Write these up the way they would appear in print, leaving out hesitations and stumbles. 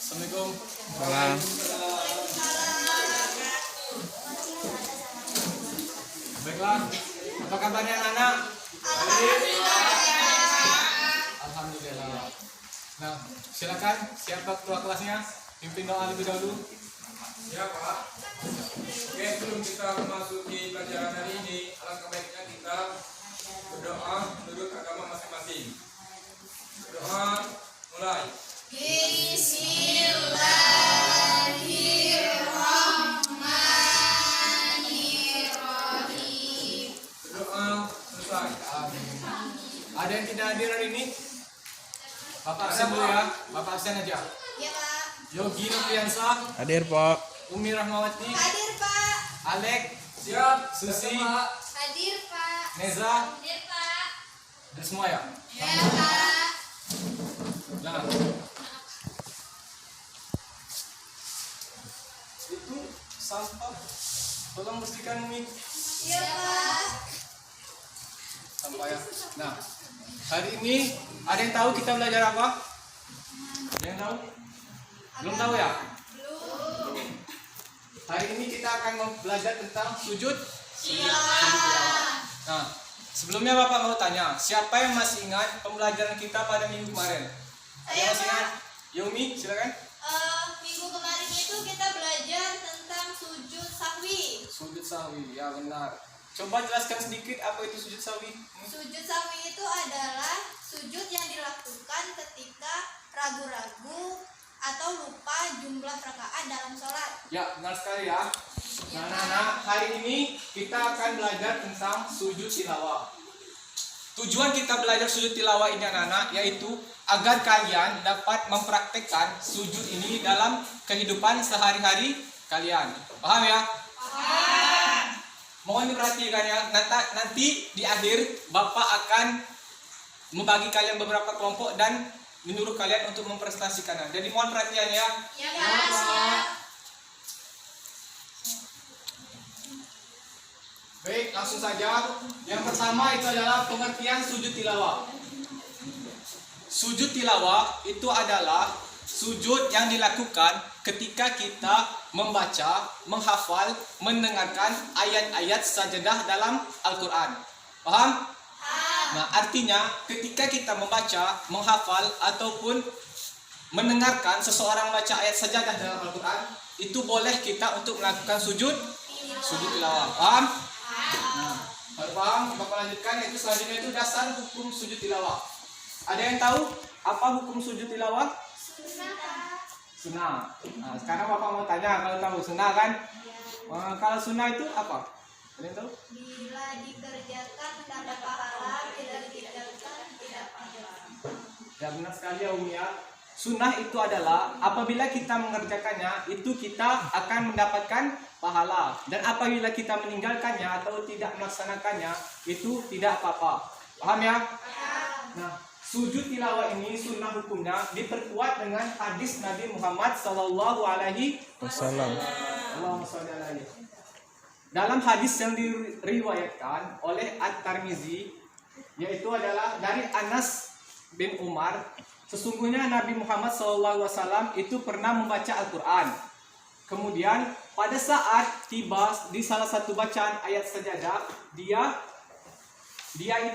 Assalamualaikum. Salam. Baiklah, apa kabarnya anak-anak? Alhamdulillah. Nah, silakan siapa ketua kelasnya pimpin doa lebih dahulu. Ya Pak. Oke, sebelum kita memasuki pelajaran hari ini, alangkah baiknya kita berdoa menurut agama masing-masing. Berdoa mulai. Bismillahirrahmanirrahim. Berdoa selesai. Ada yang tidak hadir hari ini? Bapak absen dulu ya. Bapak absen aja. Ya Pak. Yogi Nopriansa, Hadir, Pak. Umi Rahmawati, Hadir Pak. Alek, Siap. Susi, Hadir Pak. Neza, Hadir Pak. dan semua ya. Ya Pak. Jangan. Itu sampah. Tolong bersihkan Umi. Ya Pak. Sampah ya. Nah, hari ini ada yang tahu kita belajar apa? Ada yang tahu? Belum tahu ya? Belum. Hari ini kita akan belajar tentang sujud. Nah, sebelumnya Bapak mau tanya, siapa yang masih ingat pembelajaran kita pada minggu kemarin? Ada yang masih ingat? Yomi, silakan. Minggu kemarin itu kita belajar tentang sujud sahwi. Sujud sahwi, ya benar. Coba jelaskan sedikit apa itu sujud sahwi. Sujud sahwi itu adalah sujud yang dilakukan ketika ragu-ragu atau lupa jumlah rakaat dalam sholat. Ya, benar sekali ya. Nah, hari ini kita akan belajar tentang sujud tilawah. Tujuan kita belajar sujud tilawah ini anak-anak yaitu agar kalian dapat mempraktekkan sujud ini dalam kehidupan sehari-hari kalian. Paham ya? Paham. Mohon diperhatikan ya. Nanti di akhir Bapak akan membagi kalian beberapa kelompok dan menyuruh kalian untuk mempresentasikannya. Jadi mohon perhatian ya. Ya Pak. Siap. Baik, langsung saja. Yang pertama itu adalah pengertian sujud tilawah. Sujud tilawah itu adalah sujud yang dilakukan ketika kita membaca, menghafal, mendengarkan ayat-ayat sajadah dalam Al-Quran. Paham? Nah, artinya ketika kita membaca, menghafal, ataupun mendengarkan seseorang baca ayat sajadah dalam Al-Quran, itu boleh kita untuk melakukan sujud tilawah. Paham? Nah, baru paham, Bapak lanjutkan, yaitu selanjutnya itu dasar hukum sujud tilawah. Ada yang tahu apa hukum sujud tilawah? Sunnah. Nah, sekarang Bapak mau tanya, kalau tahu sunnah kan? Kalau sunnah itu apa? Ada yang tahu? Bila dikerjakan mendapat pahala, tidak dikerjakan tidak pahala. Ya benar sekali ya Umi ya. Sunnah itu adalah apabila kita mengerjakannya itu kita akan mendapatkan pahala, dan apabila kita meninggalkannya atau tidak melaksanakannya itu tidak apa-apa. Paham ya? Nah, sujud tilawah ini sunnah hukumnya diperkuat dengan hadis Nabi Muhammad Sallallahu Alaihi Wassalam. Allahumma sholli alaihi. Dalam hadis yang diriwayatkan oleh At-Tirmizi, yaitu adalah dari Anas bin Umar, sesungguhnya Nabi Muhammad SAW itu pernah membaca Al-Quran. Kemudian pada saat tiba di salah satu bacaan ayat sajadah, dia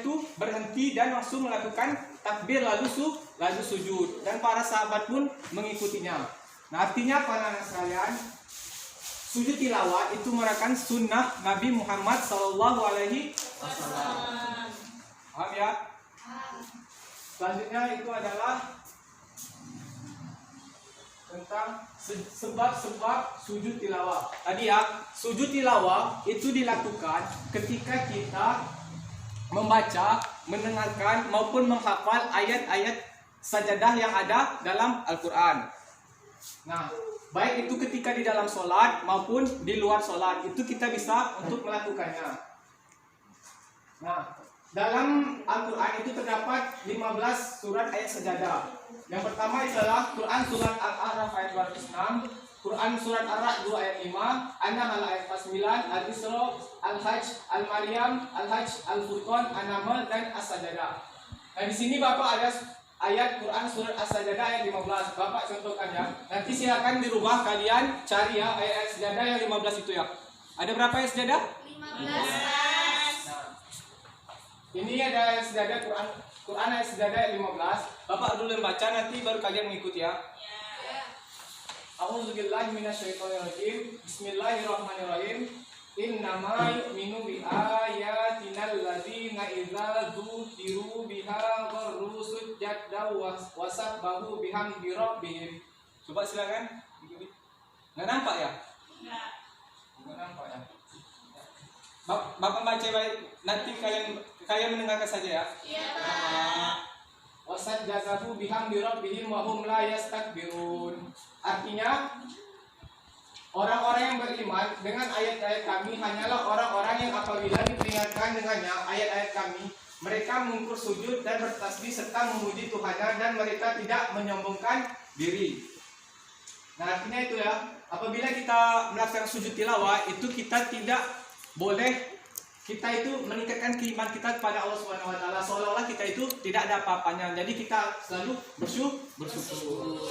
itu berhenti dan langsung melakukan takbir lalu sujud, dan para sahabat pun mengikutinya. Nah, artinya para anak sekalian, sujud tilawah itu merupakan sunnah Nabi Muhammad SAW. Paham ya? Selanjutnya itu adalah tentang sebab-sebab sujud tilawah. Tadi ya, sujud tilawah itu dilakukan ketika kita membaca, mendengarkan maupun menghafal ayat-ayat sajadah yang ada dalam Al-Quran. Nah, baik itu ketika di dalam sholat maupun di luar sholat, itu kita bisa untuk melakukannya. Nah, dalam Al-Quran itu terdapat 15 surat ayat sajadah. Yang pertama adalah Quran surat Al-A'raf ayat 206, Quran surat Ar-Ra'd 2 ayat 5, An-Nahl ayat 49, Al-Isra, Al-Hajj, Al-Maryam, Al-Hajj, Al-Furqan, An-Nahl dan As-Sajdah. Nah, di sini Bapak ada ayat Quran surat As-Sajdah ayat 15. Bapak contohkan ya. Nanti silakan di rumah kalian cari ya ayat Sajdah yang 15 itu ya. Ada berapa ayat Sajdah? 15. Nah, ini ada ayat Sajdah Quran ayat Sajdah ayat 15. Bapak dulu yang baca, nanti baru kalian mengikuti ya. A'udzubillahi minasyaitonirrajim. Bismillahirrahmanirrahim. Innama yu'minu bi ayatina alladzina idza dzukiru biha gharru sujjada wa sabbahu bihamdi rabbihim. Coba silakan. Enggak nampak ya? Enggak nampak ya. Bapak baca baik, nanti kalian mendengarkan saja ya. Iya, Wasajjadahu bihamdi rabbihim wa hum la yastakbirun. Artinya orang-orang yang beriman dengan ayat-ayat kami hanyalah orang-orang yang apabila diperingatkan dengannya ayat-ayat kami, mereka mengukur sujud dan bertasbih serta memuji Tuhannya dan mereka tidak menyombongkan diri. Nah, artinya itu ya, apabila kita melaksanakan sujud tilawah itu kita tidak boleh kita itu meningkatkan keimanan kita kepada Allah Subhanahu wa taala, seolah-olah kita itu tidak ada apa-apanya. Jadi kita selalu bersyukur.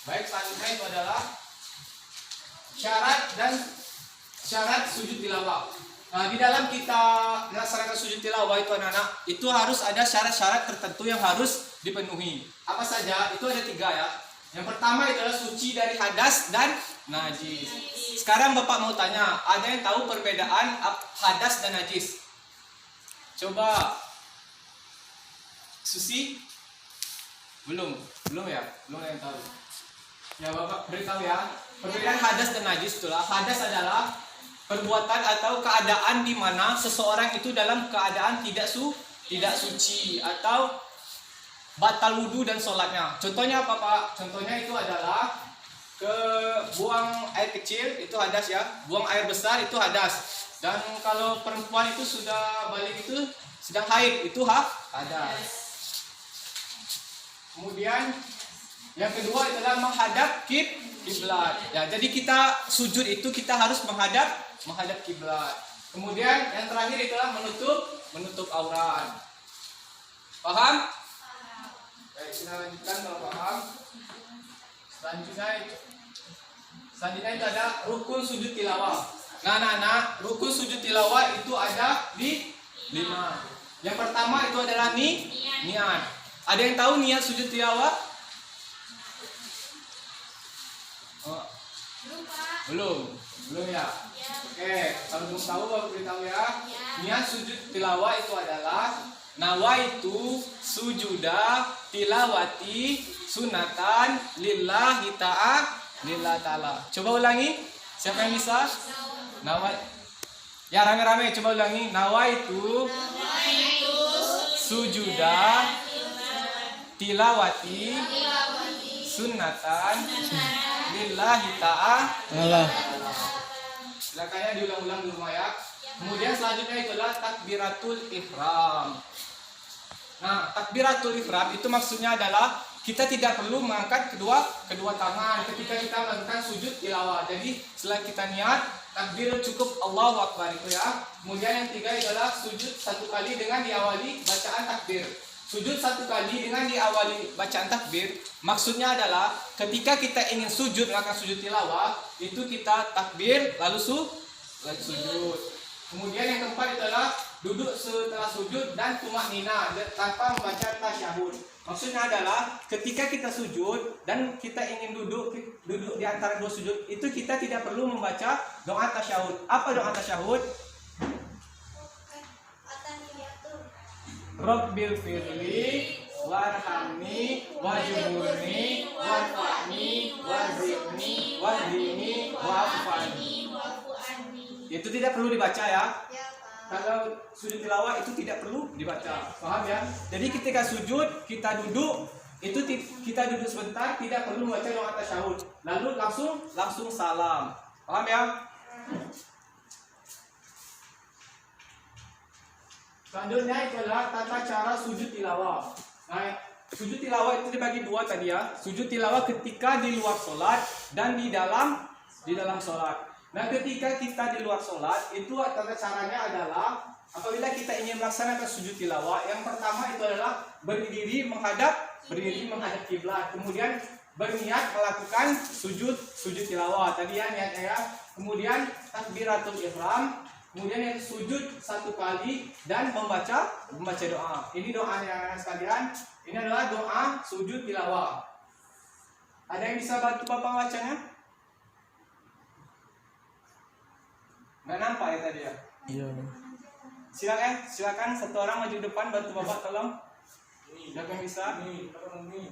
Baik, selanjutnya itu adalah syarat sujud tilawah. Nah, di dalam kita melaksanakan sujud tilawah itu anak-anak, itu harus ada syarat-syarat tertentu yang harus dipenuhi. Apa saja? Itu ada 3 ya. Yang pertama adalah suci dari hadas dan najis. Sekarang Bapak mau tanya, ada yang tahu perbedaan hadas dan najis? Coba. Susi? Belum ya? Belum yang tahu. Ya Bapak beritahu ya. Perbedaan hadas dan najis itulah. Hadas adalah perbuatan atau keadaan di mana seseorang itu dalam keadaan tidak suci atau batal wudu dan sholatnya. Contohnya apa Pak? Contohnya itu adalah buang air kecil itu hadas ya, buang air besar itu hadas. Dan kalau perempuan itu sudah balik itu sedang haid itu hadas. Kemudian yang kedua adalah menghadap kiblat. Ya, jadi kita sujud itu kita harus menghadap kiblat. Kemudian yang terakhir adalah menutup aurat. Paham? Baik, kita lanjutkan kalau paham. Selanjutnya itu ada rukun sujud tilawah. Nah, rukun sujud tilawah itu ada di 5. Yang pertama itu adalah niat. Ada yang tahu niat sujud tilawah? Oh. Belum ya? Oke, kalau belum tahu baru beritahu ya. Niat sujud tilawah itu adalah nawaitu sujuda tilawati sunatan lillahi ta'ala. Coba ulangi. Siapa yang bisa? Ya, rame-rame coba ulangi. Nawaitu sujuda tilawati sunatan lillahi ta'ala. Silakan ya diulang-ulang di rumah ya. Kemudian selanjutnya itulah takbiratul ihram. Nah, takbiratul ihram itu maksudnya adalah kita tidak perlu mengangkat kedua tangan ketika kita melakukan sujud tilawah. Jadi setelah kita niat takbir cukup Allahu Akbar itu ya. Kemudian yang 3 adalah sujud 1 kali dengan diawali bacaan takbir. Sujud 1 kali dengan diawali bacaan takbir maksudnya adalah ketika kita ingin sujud melakukan sujud tilawah itu kita takbir lalu sujud. Kemudian yang keempat adalah duduk setelah sujud dan tumaknina tanpa membaca tasyahud. Maksudnya adalah ketika kita sujud dan kita ingin duduk di antara 2 sujud itu kita tidak perlu membaca doa tasyahud. Apa doa tasyahud? Rabbil firli warhamni wajburni warfa'ni warzidni wahdini wa'afani. Itu tidak perlu dibaca ya. Kalau sujud tilawah itu tidak perlu dibaca. Paham ya? Jadi ketika sujud kita duduk itu kita duduk sebentar tidak perlu membaca doa tasyahud. Lalu langsung salam. Paham ya? Selanjutnya itu adalah tata cara sujud tilawah. Nah, sujud tilawah itu dibagi 2 tadi ya. Sujud tilawah ketika di luar sholat dan di dalam sholat. Nah, ketika kita di luar sholat itu tata caranya adalah apabila kita ingin melaksanakan sujud tilawah, yang pertama itu adalah berdiri menghadap kiblat. Kemudian berniat melakukan sujud tilawah. Tadi ya niatnya ya. Kemudian takbiratul ihram, kemudian yang sujud 1 kali dan membaca doa. Ini doanya anak sekalian. Ini adalah doa sujud tilawah. Ada yang bisa bantu Bapak bacanya? Nggak nampak ya tadi ya? Iya. Silakan satu orang maju depan bantu Bapak tolong. Siapa yang bisa? Umi, tolong Umi.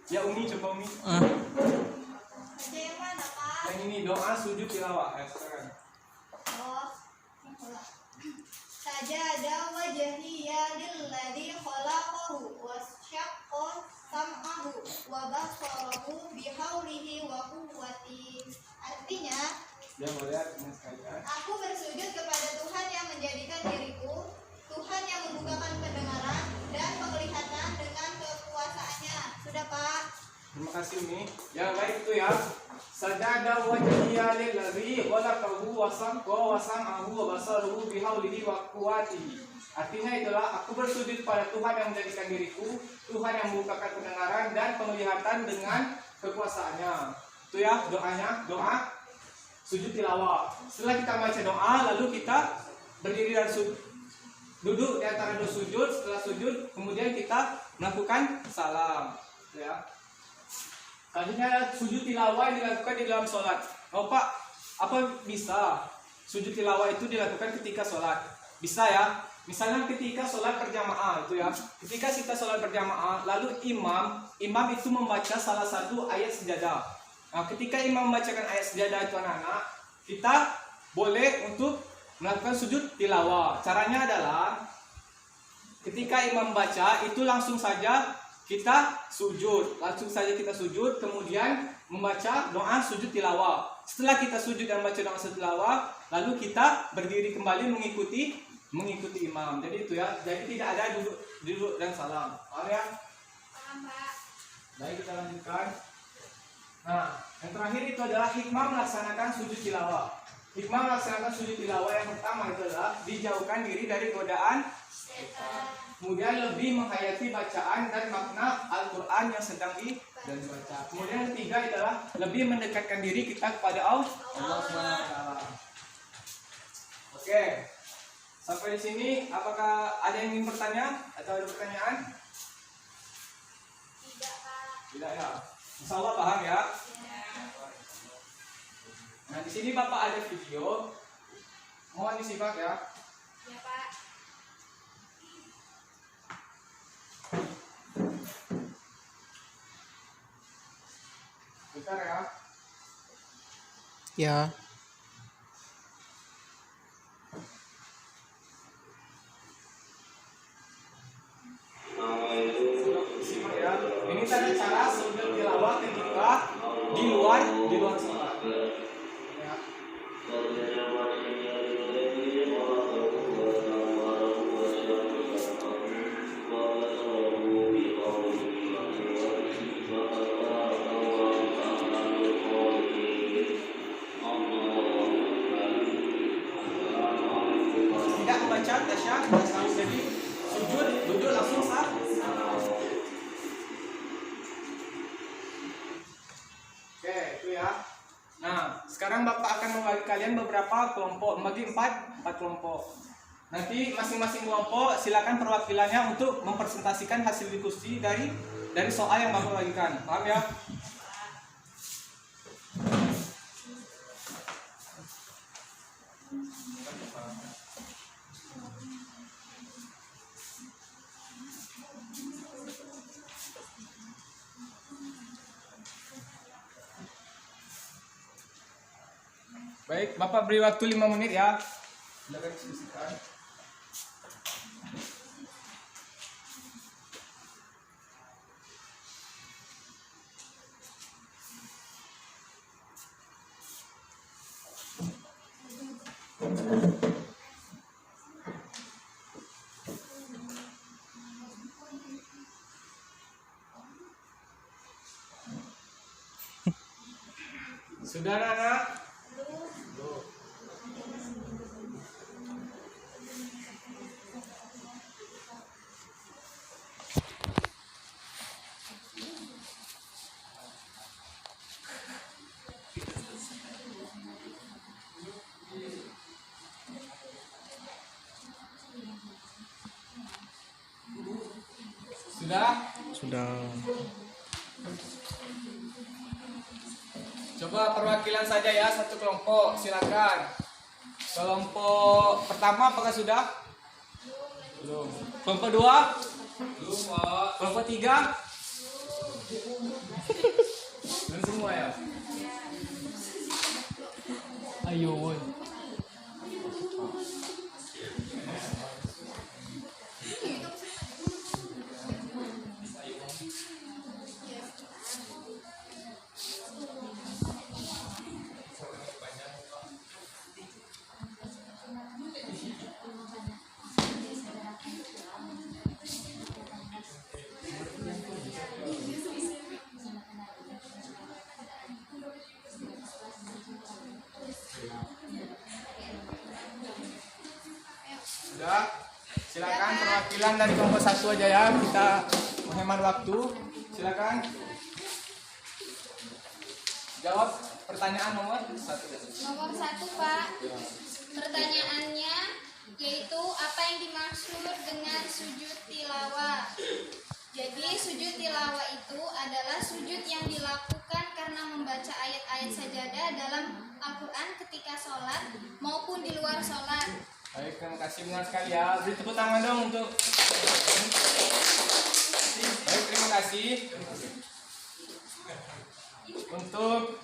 Ya Umi, coba Umi. Baca yang mana, Pak? Yang ini doa sujud tilawah. Silakan. Oh, sajada wajhiya lilladzi khalaqahu wasyaqqa sam'ahu wa basarahu bihaulihi wa quwwatihi. Artinya, Ya boleh teman sekalian. aku bersujud kepada Tuhan yang menjadikan diriku, Tuhan yang membukakan pendengaran dan penglihatan dengan kekuasaannya. Sudah, Pak? Terima kasih Umi. Ya baik itu ya. Sajada wajhiya lilladzi khalaqahu wa sam'ahu wa basarahu bihaulihi wa quwwatihi. Artinya itulah aku bersujud pada Tuhan yang menjadikan diriku, Tuhan yang membukakan pendengaran dan penglihatan dengan kekuasaannya. Itu ya doanya, doa sujud tilawah. Setelah kita baca doa, lalu kita berdiri dan duduk di antara dua sujud. Setelah sujud, kemudian kita melakukan salam. Itu ya. Selanjutnya sujud tilawah yang dilakukan di dalam sholat. Oh Pak, apa bisa sujud tilawah itu dilakukan ketika sholat? Bisa ya. Misalnya ketika sholat berjamaah itu ya. Ketika kita sholat berjamaah, lalu imam itu membaca salah satu ayat sejadah. Nah, ketika imam membacakan ayat sejadah itu anak-anak, kita boleh untuk melakukan sujud tilawah. Caranya adalah ketika imam baca itu langsung saja kita sujud, kemudian membaca doa sujud tilawah. Setelah kita sujud dan baca doa sujud tilawah, lalu kita berdiri kembali mengikuti imam. Jadi itu ya. Jadi tidak ada duduk dan salam. Paham ya? Paham, Pak. Baik, kita lanjutkan. Nah, yang terakhir itu adalah hikmah melaksanakan sujud tilawah. Hikmah melaksanakan sujud tilawah yang pertama itu adalah dijauhkan diri dari godaan Setan. kemudian lebih menghayati bacaan dan makna Al-Quran yang sedang dibaca. Kemudian yang ketiga adalah lebih mendekatkan diri kita kepada Allah SWT. Oke, sampai di sini apakah ada yang ingin bertanya atau ada pertanyaan? Tidak, Pak. Tidak ya. Insya Allah paham ya. Nah di sini Bapak ada video, mohon disimak ya. Ya, Pak. Bentar ya. Ya. Simak ya. Ini tadi cara sujud tilawah ketika di luar sholat. Ya. Tidak membaca tasyahud, jadi sujud duduk langsung sah. Oke, itu ya. Nah, sekarang Bapak akan membagi kalian beberapa kelompok, membagi empat kelompok. Nanti masing-masing kelompok silakan perwakilannya untuk mempresentasikan hasil diskusi dari soal yang Bapak bagikan. Paham ya? Baik, Bapak beri waktu 5 menit ya. Silakan diskusikan. Sudah anak? Sudah? Sudah. Coba perwakilan saja ya, satu kelompok, silakan. Kelompok pertama apakah sudah? Belum. Kelompok dua? Belum, Pak. Kelompok tiga? Belum semua ya? Ayo, woi. Sudah, silakan perwakilan dari kelompok satu aja ya, kita menghemat waktu. Silakan. Jawab pertanyaan nomor 1. Nomor 1, Pak. Pertanyaannya yaitu apa yang dimaksud dengan sujud tilawah? Jadi sujud tilawah itu adalah sujud yang dilakukan karena membaca ayat-ayat sajadah dalam Al-Quran ketika sholat maupun di luar sholat. Baik, terima kasih benar sekali ya. Beri tepuk tangan dong untuk. Baik, terima kasih. Untuk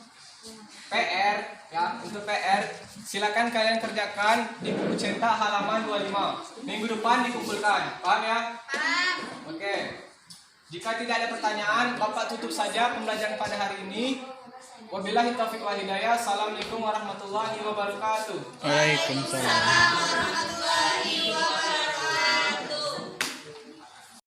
PR ya, untuk PR silakan kalian kerjakan di buku cetak halaman 25. Minggu depan dikumpulkan. Paham ya? Paham? Oke. Jika tidak ada pertanyaan, Bapak tutup saja pembelajaran pada hari ini. Wabillahi taufiq wal hidayah. Assalamualaikum warahmatullahi wabarakatuh. Waalaikumsalam. Waalaikumsalam warahmatullahi